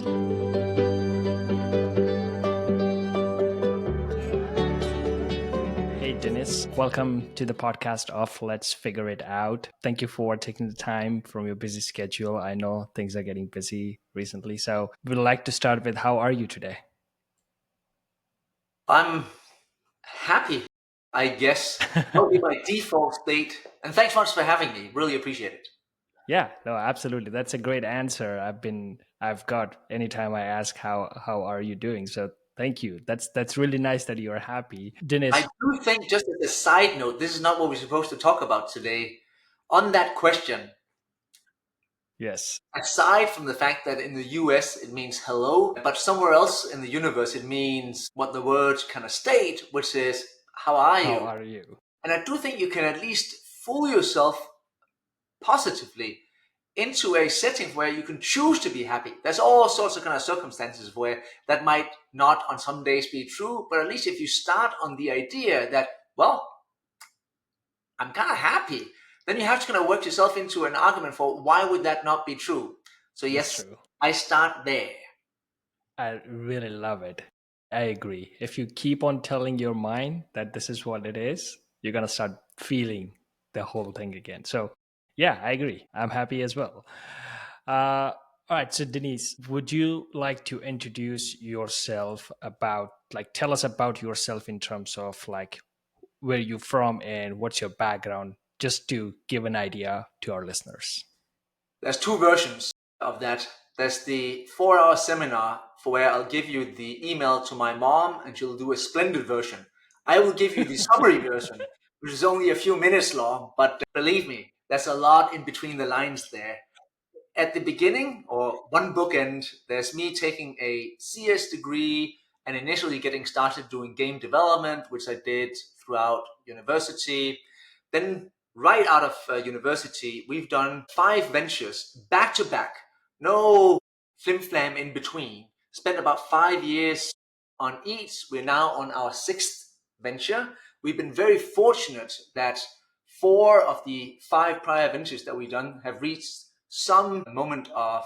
Hey, Dennis. Welcome to the podcast of Let's Figure It Out. Thank you for taking the time from your busy schedule. I know things are getting busy recently. So we'd like to start with how are you today? I'm happy, I guess. That would be my default state. And thanks much for having me. Really appreciate it. Yeah, no, absolutely. That's a great answer. I've got anytime I ask how are you doing. So thank you. That's really nice that you're happy. I Dennis, do think, just as a side note, this is not what we're supposed to talk about today. On that question, yes. aside from the fact that in the US it means hello, but somewhere else in the universe it means what the words kind of state, which is, how are How you? are you? And I do think you can at least fool yourself positively into a setting where you can choose to be happy. There's all sorts of kind of circumstances where that might not on some days be true, but at least if you start on the idea that, well, I'm kind of happy, then you have to kind of work yourself into an argument for why would that not be true. So That's yes, true. I start there. I really love it. I agree. If you keep on telling your mind that this is what it is, you're going to start feeling the whole thing again. So, yeah, I agree. I'm happy as well. All right. So, Denise, would you like to introduce yourself about, like, tell us about yourself in terms of, like, where you're from and what's your background, just to give an idea to our listeners? There's two versions of that. There's the 4-hour seminar for where I'll give you the email to my mom and she'll do a splendid version. I will give you the summary version, which is only a few minutes long, but believe me, there's a lot in between the lines there. At the beginning, or one bookend, there's me taking a CS degree and initially getting started doing game development, which I did throughout university. Then right out of university, we've done 5 ventures back to back, no flim flam in between. Spent about 5 years on each. We're now on our 6th venture. We've been very fortunate that 4 of the 5 prior ventures that we've done have reached some moment of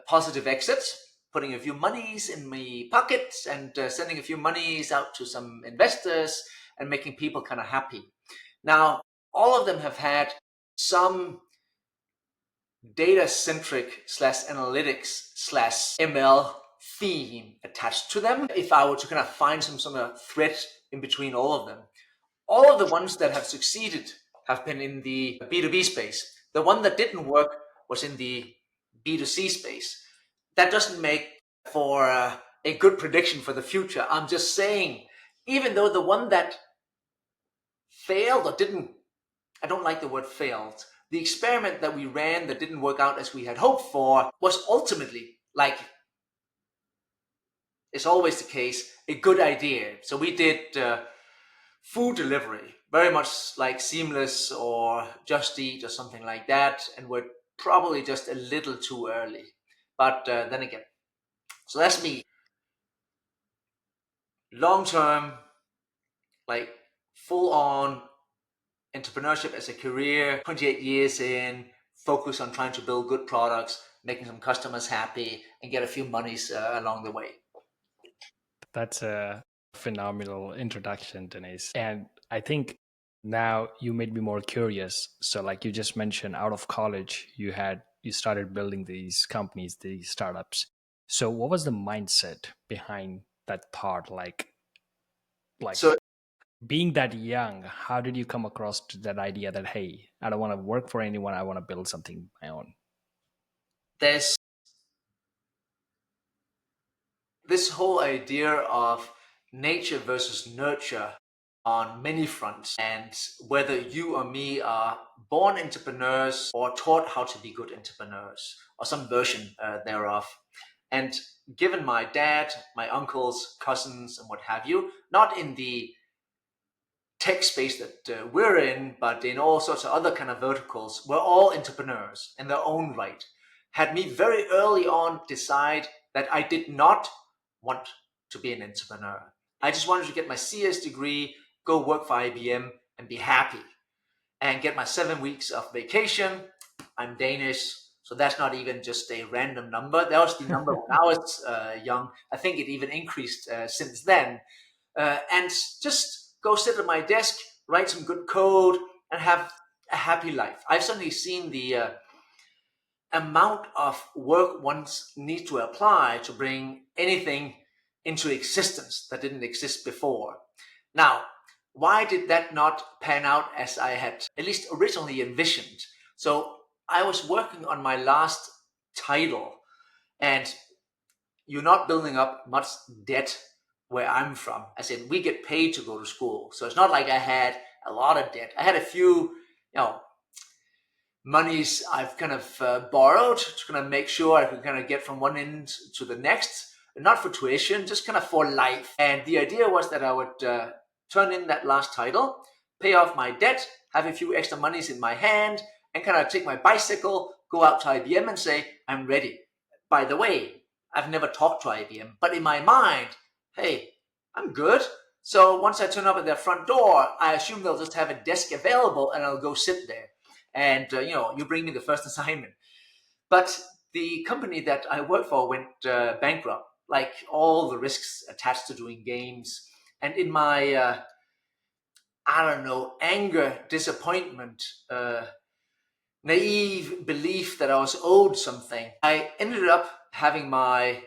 positive exit, putting a few monies in my pockets and sending a few monies out to some investors and making people kind of happy. Now, all of them have had some data-centric slash analytics slash ML theme attached to them. If I were to kind of find some sort of thread in between all of them, all of the ones that have succeeded have been in the B2B space. The one that didn't work was in the B2C space. That doesn't make for a good prediction for the future. I'm just saying, even though the one that failed or didn't, I don't like the word failed, the experiment that we ran that didn't work out as we had hoped for was ultimately, like is always the case, a good idea. So we did food delivery, very much like Seamless or Just Eat or something like that, and we're probably just a little too early. But then again, so that's me. Long term, like full on entrepreneurship as a career, 28 years in, focus on trying to build good products, making some customers happy, and get a few monies along the way. That's a phenomenal introduction, Denise. And I think now you made me more curious. So, like you just mentioned, out of college, you started building these companies, these startups. So, what was the mindset behind that thought? Like So being that young, how did you come across to that idea that, hey, I don't want to work for anyone, I want to build something my own? there's this whole idea of nature versus nurture on many fronts, and whether you or me are born entrepreneurs or taught how to be good entrepreneurs or some version thereof. And given my dad, my uncles, cousins, and what have you, not in the tech space that we're in, but in all sorts of other kind of verticals, we're all entrepreneurs in their own right, had me very early on decide that I did not want to be an entrepreneur. I just wanted to get my CS degree, go work for IBM, and be happy, and get my 7 weeks of vacation. I'm Danish, So that's not even just a random number. That was the number when I was young. I think it even increased since then. And just go sit at my desk, write some good code, and have a happy life. I've suddenly seen the amount of work one needs to apply to bring anything into existence that didn't exist before. Now, why did that not pan out as I had at least originally envisioned? So I was working on my last title, and you're not building up much debt where I'm from. I said, we get paid to go to school. So it's not like I had a lot of debt. I had a few, monies I've kind of borrowed to kind of make sure I could kind of get from one end to the next, not for tuition, just kind of for life. And the idea was that I would turn in that last title, pay off my debt, have a few extra monies in my hand, and kind of take my bicycle, go out to IBM and say, I'm ready. By the way, I've never talked to IBM, but in my mind, hey, I'm good. So once I turn up at their front door, I assume they'll just have a desk available and I'll go sit there. And you bring me the first assignment. But the company that I work for went bankrupt, like all the risks attached to doing games. And in my anger, disappointment, naive belief that I was owed something, I ended up having my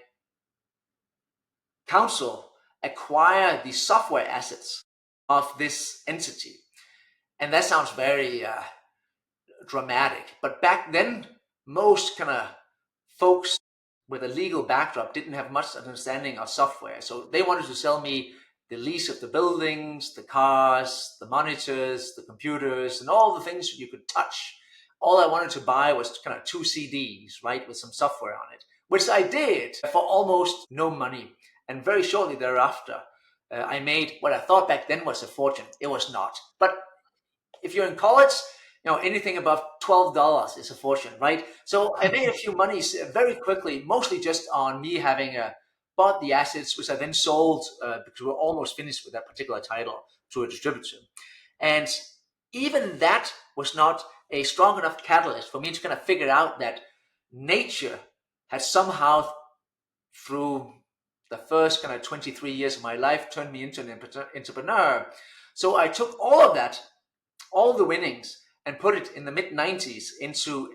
counsel acquire the software assets of this entity. And that sounds very dramatic. But back then, most kind of folks with a legal backdrop didn't have much understanding of software. So they wanted to sell me the lease of the buildings, the cars, the monitors, the computers, and all the things you could touch. All I wanted to buy was kind of 2 CDs, right, with some software on it, which I did for almost no money. And very shortly thereafter, I made what I thought back then was a fortune. It was not. But if you're in college, anything above $12 is a fortune, right? So I made a few monies very quickly, mostly just on me having bought the assets, which I then sold because we were almost finished with that particular title to a distributor. And even that was not a strong enough catalyst for me to kind of figure out that nature had somehow, through the first kind of 23 years of my life, turned me into an entrepreneur. So I took all of that, all the winnings, and put it in the mid-90s into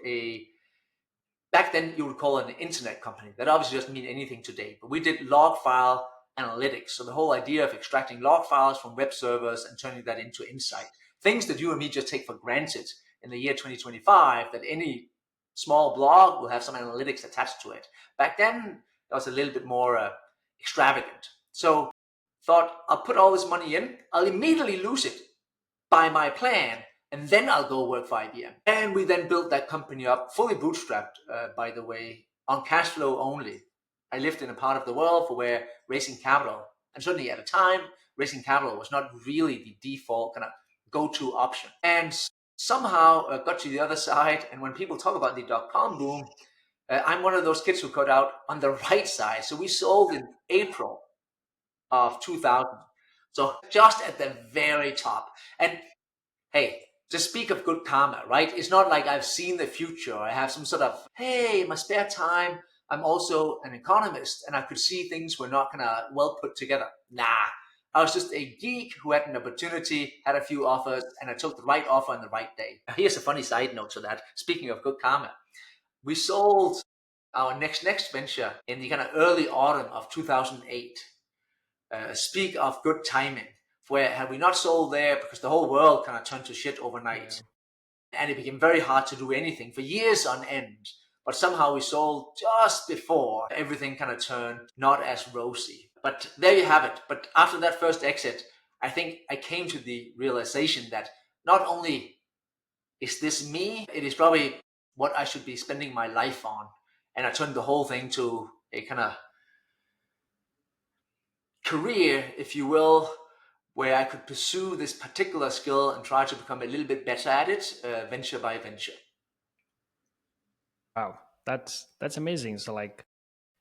back then you would call it an internet company. That obviously doesn't mean anything today, but we did log file analytics. So the whole idea of extracting log files from web servers and turning that into insight. Things that you and me just take for granted in the year 2025, that any small blog will have some analytics attached to it. Back then, that was a little bit more extravagant. So thought, I'll put all this money in, I'll immediately lose it by my plan, and then I'll go work for IBM. And we then built that company up, fully bootstrapped, by the way, on cash flow only. I lived in a part of the world where raising capital, and certainly at a time, raising capital was not really the default kind of go-to option. And somehow got to the other side, and when people talk about the dot-com boom, I'm one of those kids who got out on the right side. So we sold in April of 2000. So just at the very top. And hey, to speak of good karma, right? It's not like I've seen the future. I have some sort of, hey, in my spare time, I'm also an economist and I could see things were not gonna well put together. Nah, I was just a geek who had an opportunity, had a few offers, and I took the right offer on the right day. Here's a funny side note to that. Speaking of good karma, we sold our next venture in the kind of early autumn of 2008. Speak of good timing, where had we not sold there, because the whole world kind of turned to shit overnight, and it became very hard to do anything for years on end. But somehow we sold just before everything kind of turned not as rosy. But there you have it. But after that first exit, I think I came to the realization that not only is this me, it is probably what I should be spending my life on. And I turned the whole thing to a kind of career, if you will, where I could pursue this particular skill and try to become a little bit better at it, venture by venture. Wow, that's amazing. So like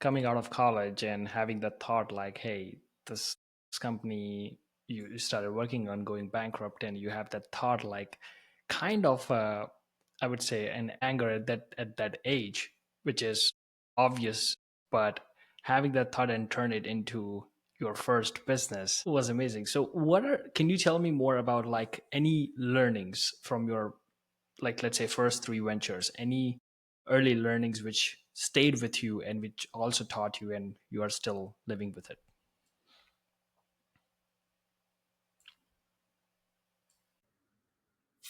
coming out of college and having that thought like, hey, this company you started working on going bankrupt, and you have that thought like kind of I would say, an anger at that age, which is obvious, but having that thought and turn it into your first business was amazing. So can you tell me more about like any learnings from your, like, let's say, first three ventures, any early learnings which stayed with you and which also taught you and you are still living with it?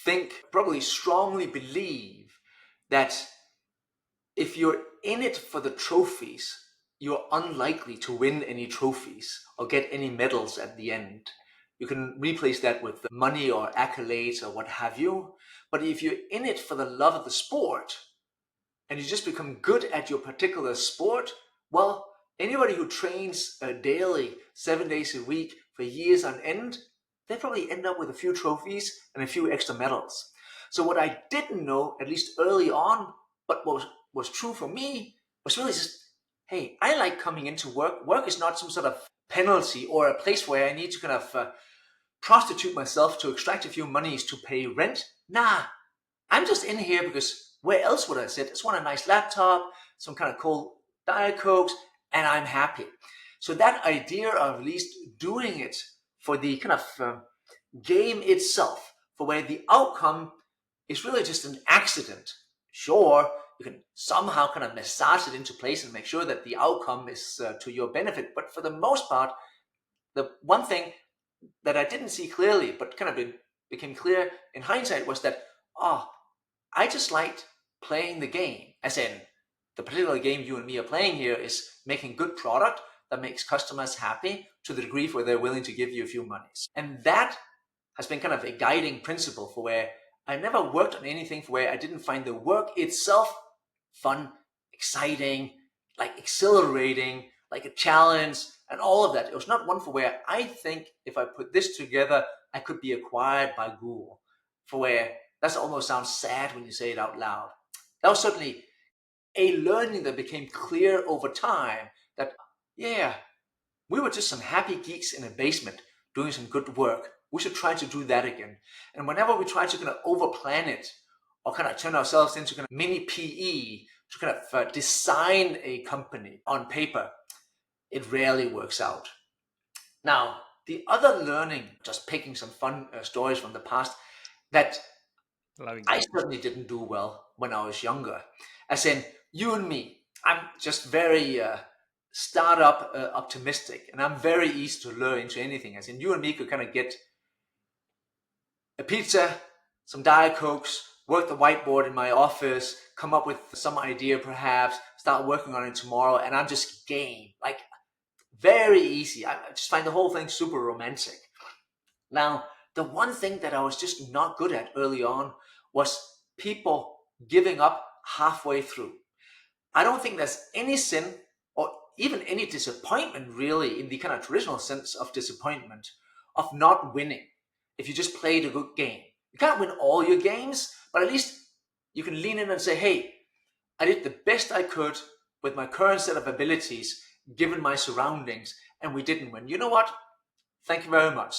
Think, probably strongly believe that if you're in it for the trophies, you're unlikely to win any trophies or get any medals at the end. You can replace that with money or accolades or what have you. But if you're in it for the love of the sport and you just become good at your particular sport, well, anybody who trains daily, 7 days a week for years on end, they probably end up with a few trophies and a few extra medals. So what I didn't know, at least early on, but was true for me, was really just, hey, I like coming into work. Work is not some sort of penalty or a place where I need to kind of prostitute myself to extract a few monies to pay rent. Nah, I'm just in here because where else would I sit? I just want a nice laptop, some kind of cold Diet Cokes, and I'm happy. So that idea of at least doing it for the kind of game itself, for where the outcome is really just an accident. Sure, you can somehow kind of massage it into place and make sure that the outcome is to your benefit. But for the most part, the one thing that I didn't see clearly, but kind of became clear in hindsight, was that, oh, I just liked playing the game. As in, the particular game you and me are playing here is making good product that makes customers happy to the degree where they're willing to give you a few monies. And that has been kind of a guiding principle for where I never worked on anything for where I didn't find the work itself fun, exciting, like exhilarating, like a challenge, and all of that. It was not one for where I think if I put this together, I could be acquired by Google. For where that almost sounds sad when you say it out loud. That was certainly a learning that became clear over time that, yeah, we were just some happy geeks in a basement doing some good work. We should try to do that again. And whenever we try to kind of overplan it or kind of turn ourselves into kind of mini PE to kind of design a company on paper, it rarely works out. Now, the other learning, just picking some fun stories from the past, that Loving I that. certainly didn't do well when I was younger. As in, you and me, I'm just very startup optimistic, and I'm very easy to lure into anything. As in, you and me could kind of get a pizza, some Diet Cokes, work the whiteboard in my office, come up with some idea perhaps, start working on it tomorrow, and I'm just game. Like, very easy. I just find the whole thing super romantic. Now, the one thing that I was just not good at early on was people giving up halfway through. I don't think there's any sin or even any disappointment really in the kind of traditional sense of disappointment of not winning if you just played a good game. You can't win all your games, but at least you can lean in and say, hey, I did the best I could with my current set of abilities given my surroundings, and we didn't win. You know what? Thank you very much.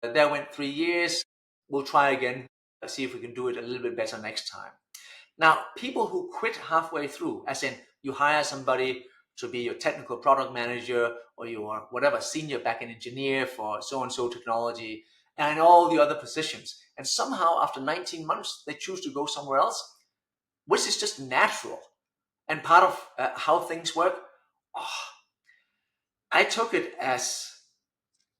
There went 3 years. We'll try again. See if we can do it a little bit better next time. Now, people who quit halfway through, as in you hire somebody to be your technical product manager or your whatever senior backend engineer for so-and-so technology and all the other positions. And somehow after 19 months, they choose to go somewhere else, which is just natural and part of how things work. Oh, I took it as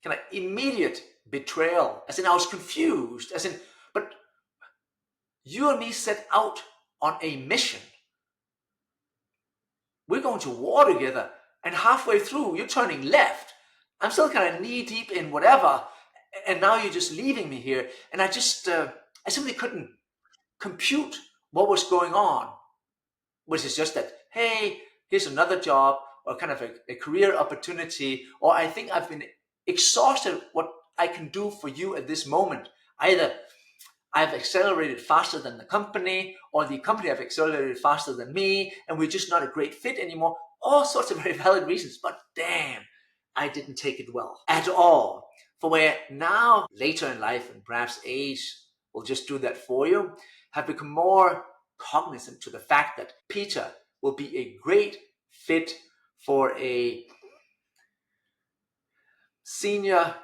kind of immediate betrayal, as in I was confused, as in, but you and me set out on a mission. We're going to war together, and halfway through, you're turning left. I'm still kind of knee deep in whatever, and now you're just leaving me here. And I simply couldn't compute what was going on, which is just that, hey, here's another job or kind of a career opportunity, or I think I've been exhausted what I can do for you at this moment. Either I've accelerated faster than the company, or the company have accelerated faster than me, and we're just not a great fit anymore. All sorts of very valid reasons, but damn, I didn't take it well at all. For where now, later in life and perhaps age, will just do that for you, have become more cognizant to the fact that Peter will be a great fit for a senior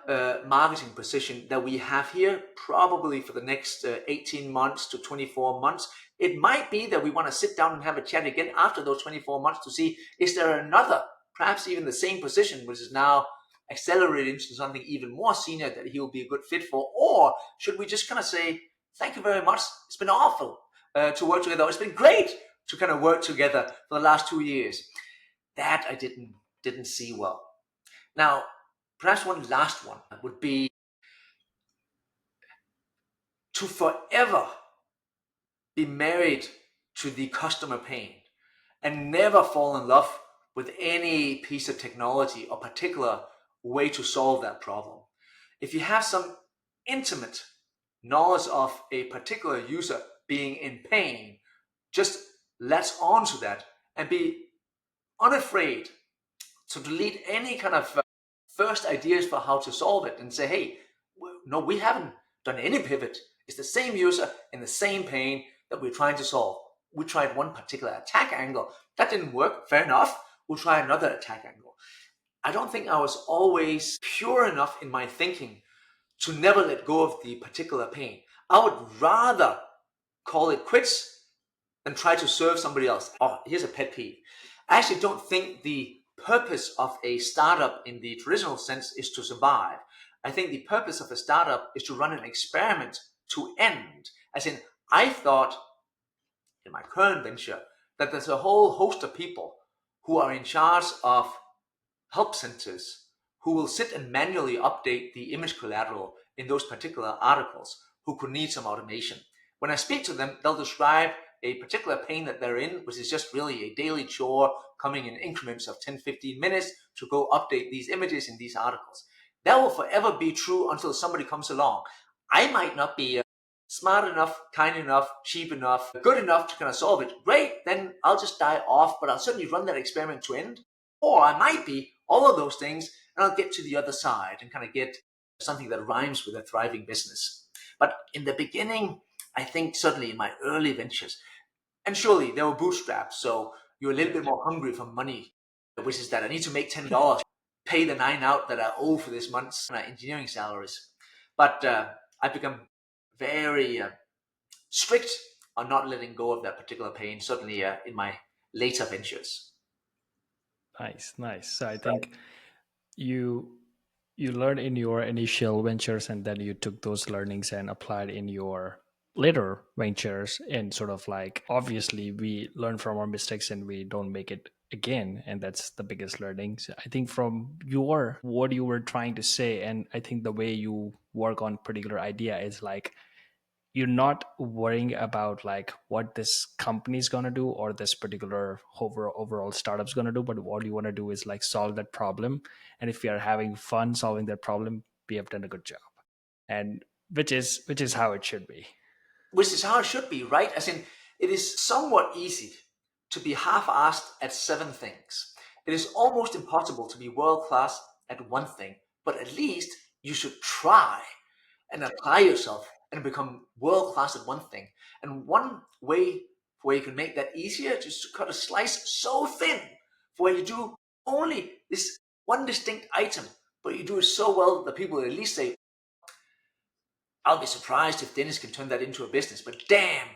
marketing position that we have here, probably for the next 18 months to 24 months. It might be that we want to sit down and have a chat again after those 24 months to see, is there another, perhaps even the same position, which is now accelerated into something even more senior that he'll be a good fit for? Or should we just kind of say, thank you very much, it's been awful to work together. It's been great to kind of work together for the last 2 years. That I didn't see well. Now, perhaps one last one would be to forever be married to the customer pain and never fall in love with any piece of technology or particular way to solve that problem. If you have some intimate knowledge of a particular user being in pain, just latch on to that and be unafraid to delete any kind of first ideas for how to solve it and say, hey, no, we haven't done any pivot. It's the same user in the same pain that we're trying to solve. We tried one particular attack angle. That didn't work. Fair enough. We'll try another attack angle. I don't think I was always pure enough in my thinking to never let go of the particular pain. I would rather call it quits than try to serve somebody else. Oh, here's a pet peeve. I actually don't think the purpose of a startup in the traditional sense is to survive. I think the purpose of a startup is to run an experiment to end. As in, I thought in my current venture that there's a whole host of people who are in charge of help centers who will sit and manually update the image collateral in those particular articles who could need some automation. When I speak to them, they'll describe a particular pain that they're in, which is just really a daily chore coming in increments of 10, 15 minutes to go update these images in these articles. That will forever be true until somebody comes along. I might not be smart enough, kind enough, cheap enough, good enough to kind of solve it. Great, then I'll just die off, but I'll certainly run that experiment to end. Or I might be all of those things, and I'll get to the other side and kind of get something that rhymes with a thriving business. But in the beginning, I think certainly in my early ventures, and surely they were bootstrapped, so you're a little bit more hungry for money, which is that I need to make $10, pay the 9 out that I owe for this month's engineering salaries. But I've become very strict on not letting go of that particular pain, certainly in my later ventures. Nice. So I think you learned in your initial ventures, and then you took those learnings and applied in your later ventures. And sort of like, obviously we learn from our mistakes and we don't make it again, and that's the biggest learning. So I think from your what you were trying to say, and I think the way you work on particular idea is like, you're not worrying about like what this company is going to do or this particular overall startup's going to do, but what you want to do is like solve that problem. And if we are having fun solving that problem, we have done a good job. And which is how it should be. Which is how it should be, right? As in, it is somewhat easy to be half-assed at 7 things. It is almost impossible to be world-class at one thing, but at least you should try and apply yourself and become world-class at one thing. And one way where you can make that easier is to cut a slice so thin where you do only this one distinct item, but you do it so well that people at least say, I'll be surprised if Dennis can turn that into a business, but damn,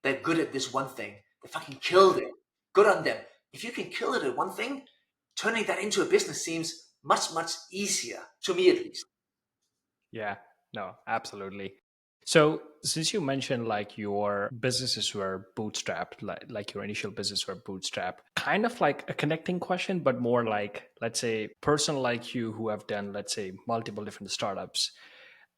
they're good at this one thing. They fucking killed it. Good on them. If you can kill it at one thing, turning that into a business seems much, much easier, to me at least. Yeah, no, absolutely. So since you mentioned like your businesses were bootstrapped, like your initial business were bootstrapped, kind of like a connecting question, but more like, let's say, person like you who have done, let's say, multiple different startups.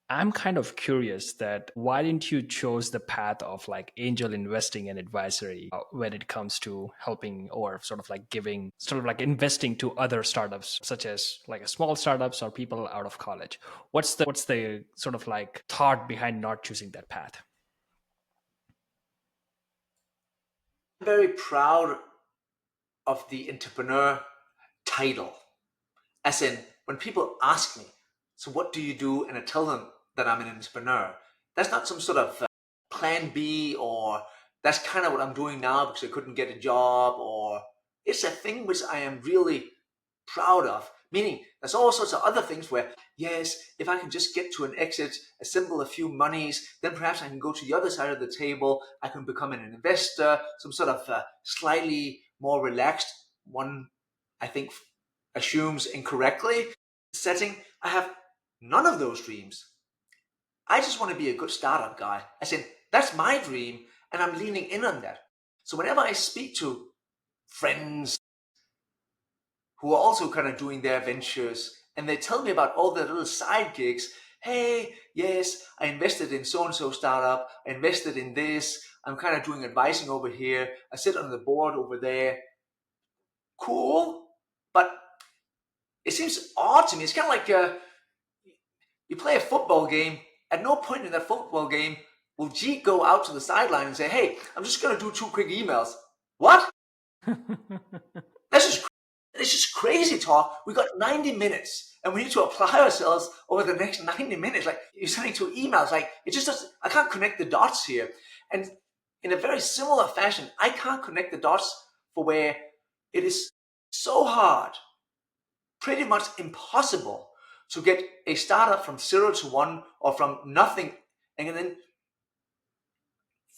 I'm kind of curious that why didn't you chose the path of like angel investing and advisory when it comes to helping or sort of like giving, sort of like investing to other startups, such as like a small startups or people out of college? What's the sort of like thought behind not choosing that path? I'm very proud of the entrepreneur title. As in, when people ask me, so what do you do? And I tell them that I'm an entrepreneur, that's not some sort of plan B, or that's kind of what I'm doing now because I couldn't get a job, or it's a thing which I am really proud of. Meaning, there's all sorts of other things where, yes, if I can just get to an exit, assemble a few monies, then perhaps I can go to the other side of the table. I can become an investor, some sort of slightly more relaxed, one I think assumes incorrectly, setting. I have none of those dreams. I just want to be a good startup guy. I said, that's my dream, and I'm leaning in on that. So whenever I speak to friends who are also kind of doing their ventures, and they tell me about all their little side gigs, hey, yes, I invested in so-and-so startup, I invested in this, I'm kind of doing advising over here, I sit on the board over there. Cool, but it seems odd to me. It's kind of like you play a football game. At no point in that football game will G go out to the sideline and say, hey, I'm just going to do 2 quick emails. What? This is just crazy talk. We got 90 minutes and we need to apply ourselves over the next 90 minutes. Like, you're sending 2 emails. Like, it just doesn't, I can't connect the dots here. And in a very similar fashion, I can't connect the dots for where it is so hard, pretty much impossible, to get a startup from 0 to 1 or from nothing, and then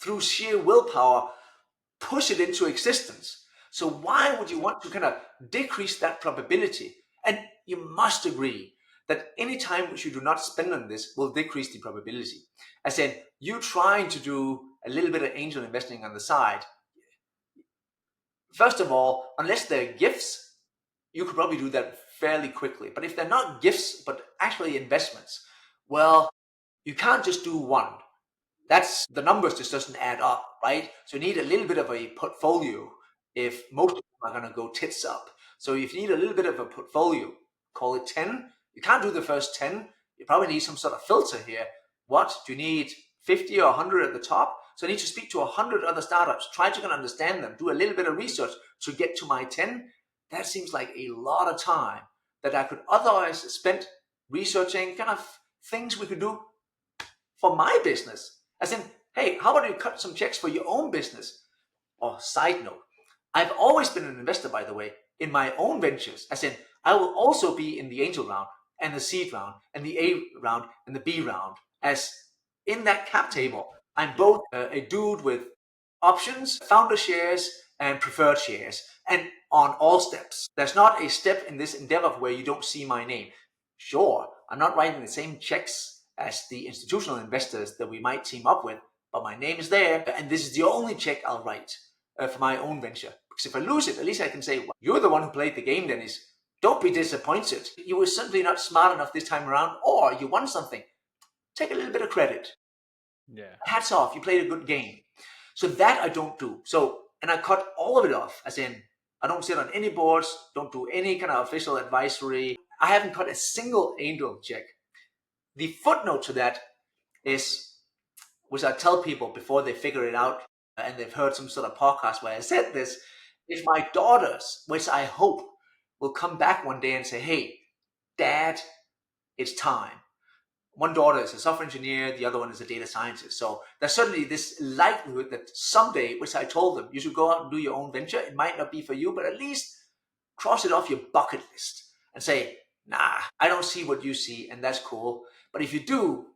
through sheer willpower push it into existence. So why would you want to kind of decrease that probability? And you must agree that any time which you do not spend on this will decrease the probability. I said, you trying to do a little bit of angel investing on the side, first of all, unless they're gifts, you could probably do that fairly quickly. But if they're not gifts, but actually investments, well, you can't just do one. That's, the numbers just doesn't add up, right? So you need a little bit of a portfolio if most of them are going to go tits up. So if you need a little bit of a portfolio, call it 10. You can't do the first 10. You probably need some sort of filter here. What? Do you need 50 or 100 at the top? So I need to speak to 100 other startups, try to understand them, do a little bit of research to get to my 10. That seems like a lot of time that I could otherwise spend researching kind of things we could do for my business. As in, hey, how about you cut some checks for your own business? Or side note, I've always been an investor, by the way, in my own ventures. As in, I will also be in the angel round and the seed round and the A round and the B round. As in that cap table, I'm both a dude with options, founder shares, and preferred shares, and on all steps. There's not a step in this endeavor where you don't see my name. Sure, I'm not writing the same checks as the institutional investors that we might team up with, but my name is there, and this is the only check I'll write for my own venture. Because if I lose it, at least I can say, well, you're the one who played the game, Dennis. Don't be disappointed. You were simply not smart enough this time around, or you won something. Take a little bit of credit. Yeah. Hats off, you played a good game. So that I don't do. So, and I cut all of it off, as in, I don't sit on any boards, don't do any kind of official advisory. I haven't cut a single angel check. The footnote to that is, which I tell people before they figure it out, and they've heard some sort of podcast where I said this, if my daughters, which I hope will come back one day and say, hey, Dad, it's time. One daughter is a software engineer, the other one is a data scientist. So there's certainly this likelihood that someday, which I told them, you should go out and do your own venture. It might not be for you, but at least cross it off your bucket list and say, nah, I don't see what you see, and that's cool. But if you do,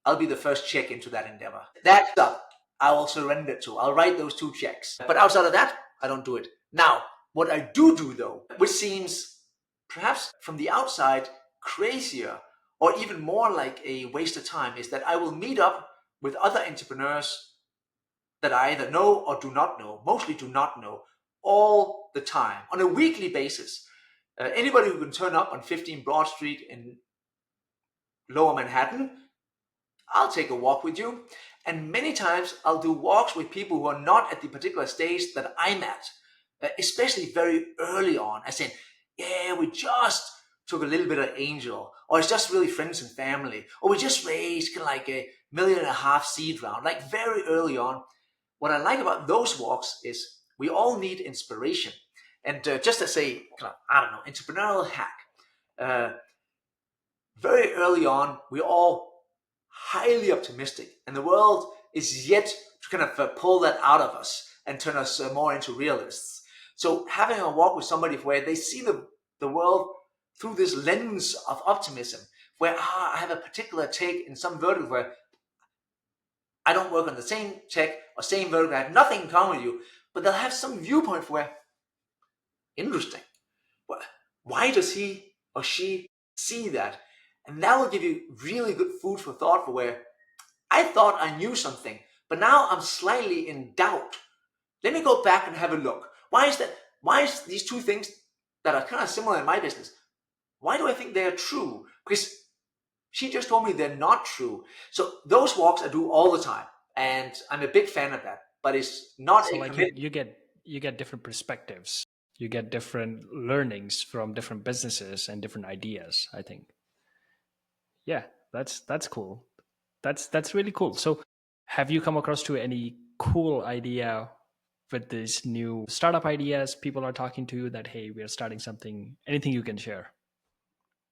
I'll be the first check into that endeavor. That's up. I will surrender to. I'll write those 2 checks. But outside of that, I don't do it. Now, what I do though, which seems perhaps from the outside crazier or even more like a waste of time, is that I will meet up with other entrepreneurs that I either know or do not know, mostly do not know, all the time on a weekly basis. Anybody who can turn up on 15 Broad Street in Lower Manhattan, I'll take a walk with you. And many times I'll do walks with people who are not at the particular stage that I'm at, especially very early on. I said, yeah, we just took a little bit of angel, or it's just really friends and family, or we just raised kind of like $1.5 million seed round, like very early on. What I like about those walks is we all need inspiration. And just as a, I don't know, entrepreneurial hack, very early on, we're all highly optimistic, and the world is yet to kind of pull that out of us and turn us more into realists. So having a walk with somebody where they see the world through this lens of optimism, where I have a particular take in some vertical where I don't work on the same tech or same vertical, I have nothing in common with you, but they'll have some viewpoint where, interesting, why does he or she see that? And that will give you really good food for thought for where I thought I knew something, but now I'm slightly in doubt. Let me go back and have a look. Why is that? Why is these two things that are kind of similar in my business? Why do I think they're true? Because she just told me they're not true. So those walks I do all the time, and I'm a big fan of that. But it's not So a like commitment. you get different perspectives. You get different learnings from different businesses and different ideas, I think. Yeah, that's cool. That's really cool. So have you come across to any cool idea with these new startup ideas? People are talking to you that, hey, we're starting something. Anything you can share?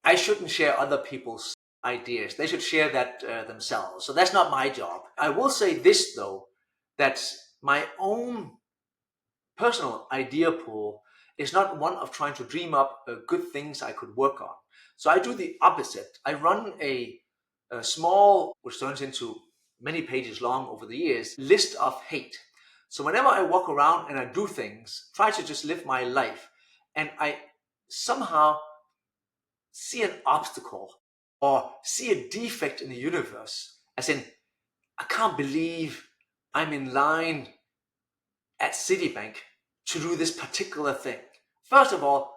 I shouldn't share other people's ideas. They should share that themselves. So that's not my job. I will say this though, that my own personal idea pool is not one of trying to dream up good things I could work on. So I do the opposite. I run a small, which turns into many pages long over the years, list of hate. So whenever I walk around and I do things, try to just live my life, and I somehow see an obstacle or see a defect in the universe, as in, I can't believe I'm in line at Citibank to do this particular thing. First of all,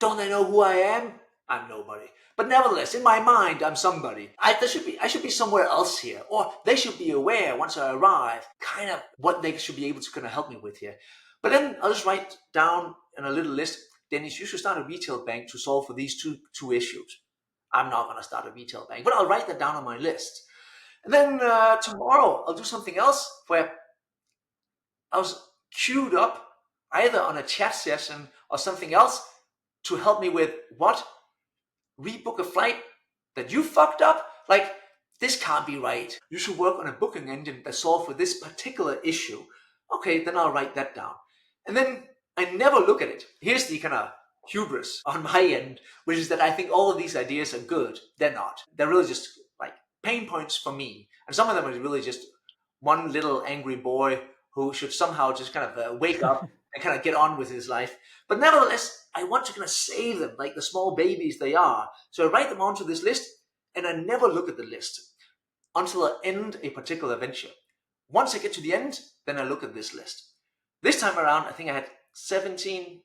don't they know who I am? I'm nobody. But nevertheless, in my mind, I'm somebody. I should be somewhere else here. Or they should be aware once I arrive, kind of what they should be able to kind of help me with here. But then I'll just write down in a little list, Dennis, you should start a retail bank to solve for these two issues. I'm not going to start a retail bank, but I'll write that down on my list. And then tomorrow, I'll do something else where I was queued up either on a chat session or something else to help me with what? Rebook a flight that you fucked up? Like, this can't be right. You should work on a booking engine that solves for this particular issue. Okay, then I'll write that down. And then I never look at it. Here's the kind of hubris on my end, which is that I think all of these ideas are good. They're not. They're really just like pain points for me. And some of them are really just one little angry boy who should somehow just kind of wake up and kind of get on with his life. But nevertheless, I want to kind of save them like the small babies they are. So I write them onto this list, and I never look at the list until I end a particular venture. Once I get to the end, then I look at this list. This time around, I think I had 17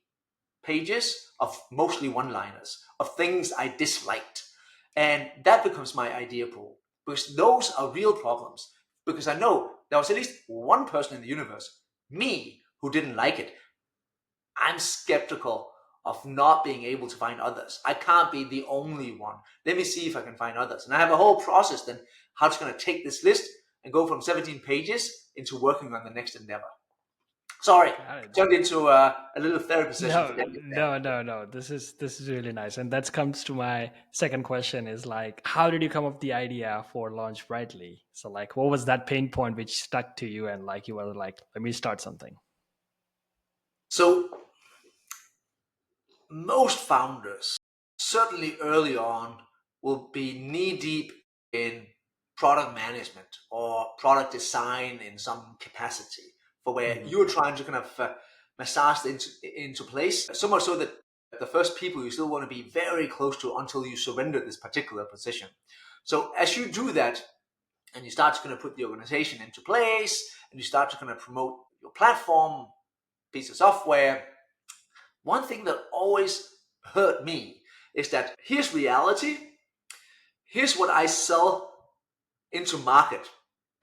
pages of mostly one-liners, of things I disliked. And that becomes my idea pool, because those are real problems. Because I know there was at least one person in the universe, me, who didn't like it. I'm skeptical of not being able to find others. I can't be the only one. Let me see if I can find others. And I have a whole process then how it's going to take this list and go from 17 pages into working on the next endeavor. Sorry, Got it. turned into a little therapy session for No, Daniel there. no. This is really nice, and that comes to my second question: is like, how did you come up with the idea for Launch Brightly? So, like, what was that pain point which stuck to you, and like you were like, let me start something. So most founders, certainly early on, will be knee deep in product management or product design in some capacity, for where you're trying to kind of massage into place. So much so that the first people you still want to be very close to until you surrender this particular position. So as you do that, and you start to kind of put the organization into place, and you start to kind of promote your platform, piece of software, one thing that always hurt me is that here's reality, here's what I sell into market.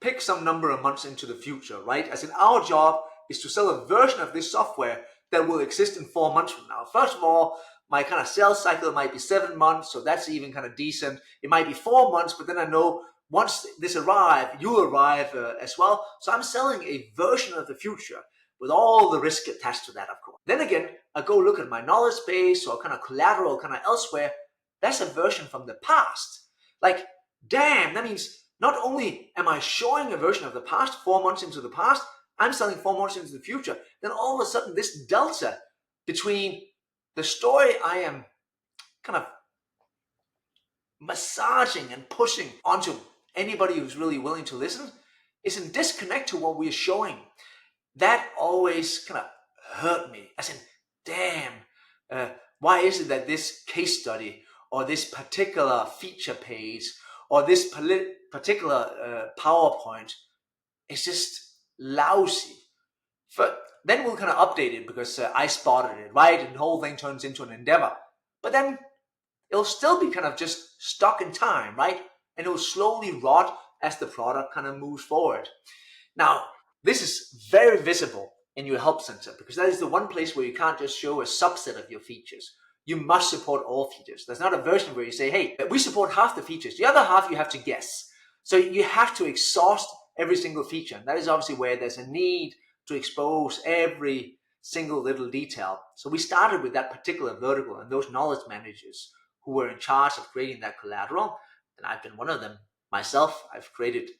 Pick some number of months into the future, right? As in, our job is to sell a version of this software that will exist in 4 months from now. First of all, my kind of sales cycle might be 7 months, so that's even kind of decent. It might be 4 months, but then I know once this arrives, you'll arrive as well. So I'm selling a version of the future with all the risk attached to that, of course. Then again, I go look at my knowledge base or kind of collateral kind of elsewhere. That's a version from the past. Like, damn, that means not only am I showing a version of the past 4 months into the past, I'm selling 4 months into the future. Then all of a sudden, this delta between the story I am kind of massaging and pushing onto anybody who's really willing to listen is in disconnect to what we're showing. That always kind of hurt me. As in, damn, why is it that this case study or this particular feature page or this particular PowerPoint is just lousy? But then we'll kind of update it because I spotted it, right? And the whole thing turns into an endeavor. But then it'll still be kind of just stuck in time, right? And it'll slowly rot as the product kind of moves forward. Now, this is very visible in your help center because that is the one place where you can't just show a subset of your features. You must support all features. There's not a version where you say, hey, we support half the features. The other half you have to guess. So you have to exhaust every single feature. And that is obviously where there's a need to expose every single little detail. So we started with that particular vertical and those knowledge managers who were in charge of creating that collateral. And I've been one of them myself. I've created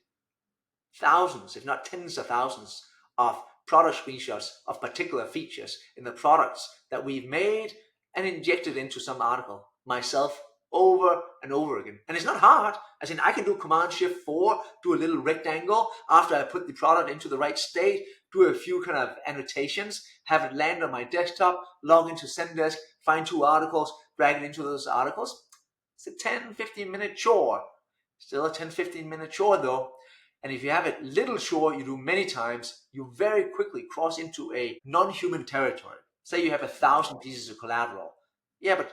thousands, if not tens of thousands, of product screenshots of particular features in the products that we've made and injected into some article myself over and over again. And it's not hard, as in I can do Command Shift 4, do a little rectangle after I put the product into the right state, do a few kind of annotations, have it land on my desktop, log into Zendesk, find 2 articles, drag it into those articles. It's a 10-15 minute chore. Still a 10-15 minute chore though. And if you have a little chore you do many times, you very quickly cross into a non-human territory. Say you have 1,000 pieces of collateral. Yeah, but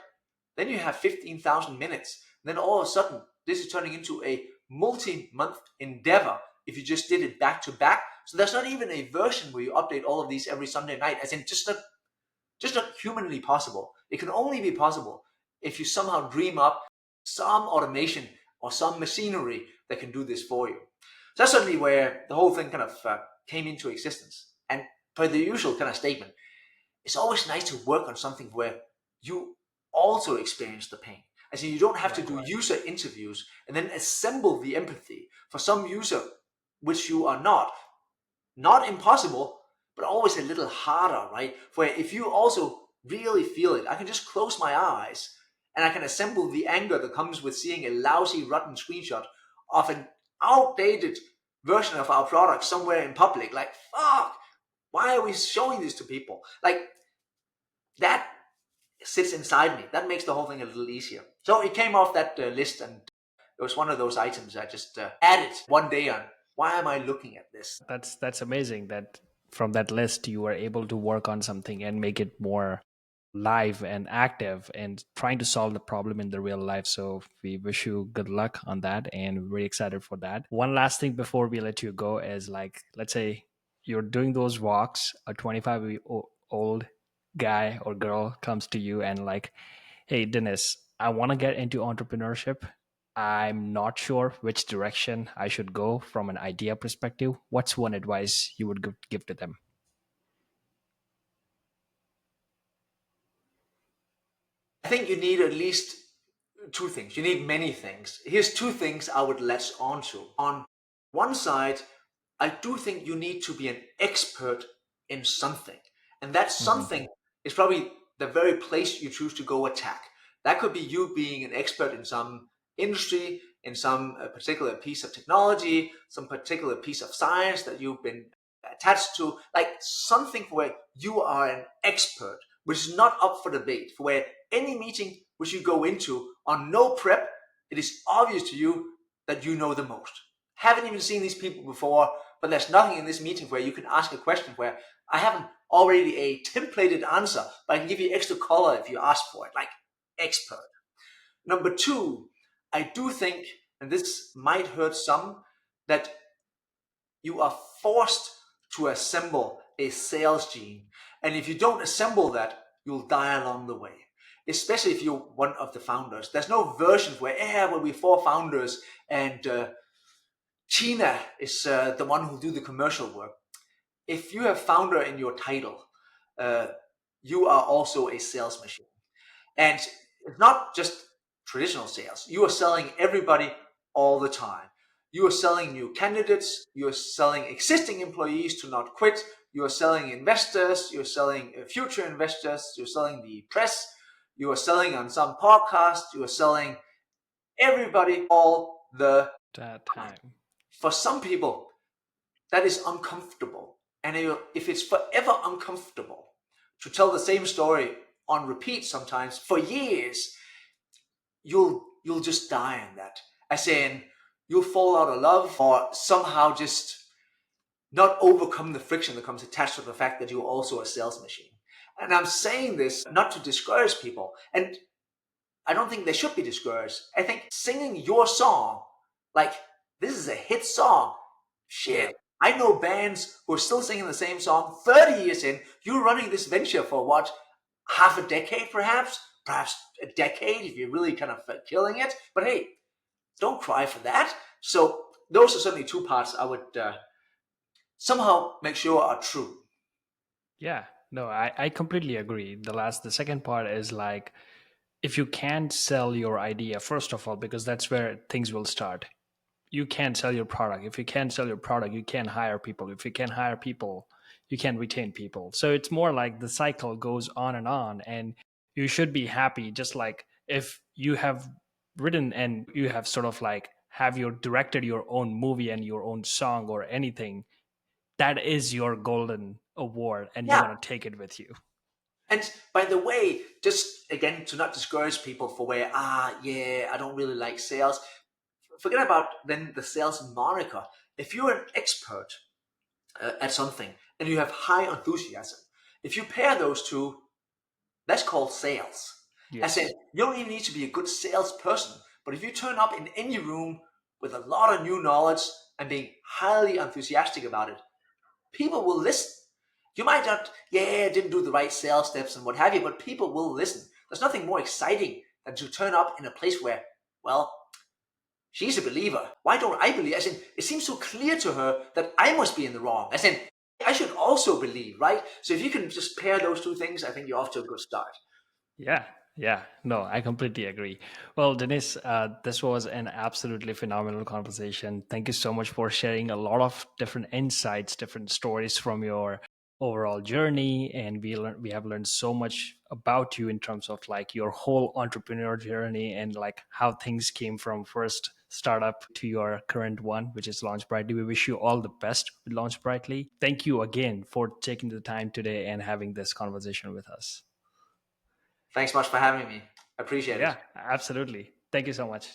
then you have 15,000 minutes. Then all of a sudden, this is turning into a multi-month endeavor if you just did it back to back. So there's not even a version where you update all of these every Sunday night, as in just not humanly possible. It can only be possible if you somehow dream up some automation or some machinery that can do this for you. So that's certainly where the whole thing kind of came into existence. And per the usual kind of statement, it's always nice to work on something where you also experience the pain. As in, you don't have to do user interviews and then assemble the empathy for some user, which you are not impossible, but always a little harder, right? Where if you also really feel it, I can just close my eyes and I can assemble the anger that comes with seeing a lousy, rotten screenshot of an outdated version of our product somewhere in public. Like, fuck, why are we showing this to people? Like, that sits inside me. That makes the whole thing a little easier. So it came off that list, and it was one of those items I just added one day on. Why am I looking at this? That's amazing that from that list you were able to work on something and make it more live and active and trying to solve the problem in the real life. So we wish you good luck on that and we're very excited for that. One last thing before we let you go is, like, let's say you're doing those walks, a 25-year-old guy or girl comes to you and like, hey Dennis, I want to get into entrepreneurship. I'm not sure which direction I should go from an idea perspective. What's one advice you would give to them? I think you need at least 2 things. You need many things. Here's 2 things I would latch onto. On one side, I do think you need to be an expert in something. And that Hmm. something is probably the very place you choose to go attack. That could be you being an expert in some industry, in some particular piece of technology, some particular piece of science that you've been attached to, like something where you are an expert, which is not up for debate, for where any meeting which you go into on no prep, it is obvious to you that you know the most. Haven't even seen these people before, but there's nothing in this meeting where you can ask a question where I haven't already a templated answer, but I can give you extra color if you ask for it, like expert. Number 2, I do think, and this might hurt some, that you are forced to assemble a sales gene. And if you don't assemble that, you'll die along the way. Especially if you're one of the founders. There's no version where, well, we're 4 founders and China is the one who do the commercial work. If you have founder in your title, uh, you are also a sales machine. And it's not just traditional sales. You are selling everybody all the time. You are selling new candidates. You are selling existing employees to not quit. You are selling investors. You're selling future investors. You're selling the press. You are selling on some podcast. You are selling everybody all the That time. time. For some people, that is uncomfortable. And if it's forever uncomfortable to tell the same story on repeat sometimes for years, you'll just die in that. As in, you'll fall out of love or somehow just not overcome the friction that comes attached to the fact that you're also a sales machine. And I'm saying this not to discourage people. And I don't think they should be discouraged. I think singing your song, like this is a hit song, Yeah. shit. I know bands who are still singing the same song 30 years in. You're running this venture for what? Half a decade, perhaps? Perhaps a decade if you're really kind of killing it. But hey, don't cry for that. So those are certainly two parts I would somehow make sure are true. Yeah, no, I completely agree. The second part is like, if you can't sell your idea, first of all, because that's where things will start. You can't sell your product. If you can't sell your product, you can't hire people. If you can't hire people, you can't retain people. So it's more like the cycle goes on, and you should be happy. Just like if you have written and you have sort of like have your directed your own movie and your own song or anything, that is your golden award, and you're Yeah. gonna take it with you. And by the way, just again to not discourage people for where, yeah, I don't really like sales. Forget about then the sales moniker. If you're an expert at something and you have high enthusiasm, if you pair those two, that's called sales. I said, Yes. you don't even need to be a good salesperson, but if you turn up in any room with a lot of new knowledge and being highly enthusiastic about it, people will listen. You might not, yeah, didn't do the right sales steps and what have you, but people will listen. There's nothing more exciting than to turn up in a place where, well, she's a believer. Why don't I believe? As in, it seems so clear to her that I must be in the wrong. As in, I should also believe, right? So if you can just pair those two things, I think you're off to a good start. Yeah, yeah, no, I completely agree. Well, Dennis, this was an absolutely phenomenal conversation. Thank you so much for sharing a lot of different insights, different stories from your overall journey, and we have learned so much about you in terms of like your whole entrepreneur journey and like how things came from first startup to your current one, which is Launch Brightly. We wish you all the best with Launch Brightly. Thank you again for taking the time today and having this conversation with us. Thanks much for having me. Appreciate it. Yeah, absolutely. Thank you so much.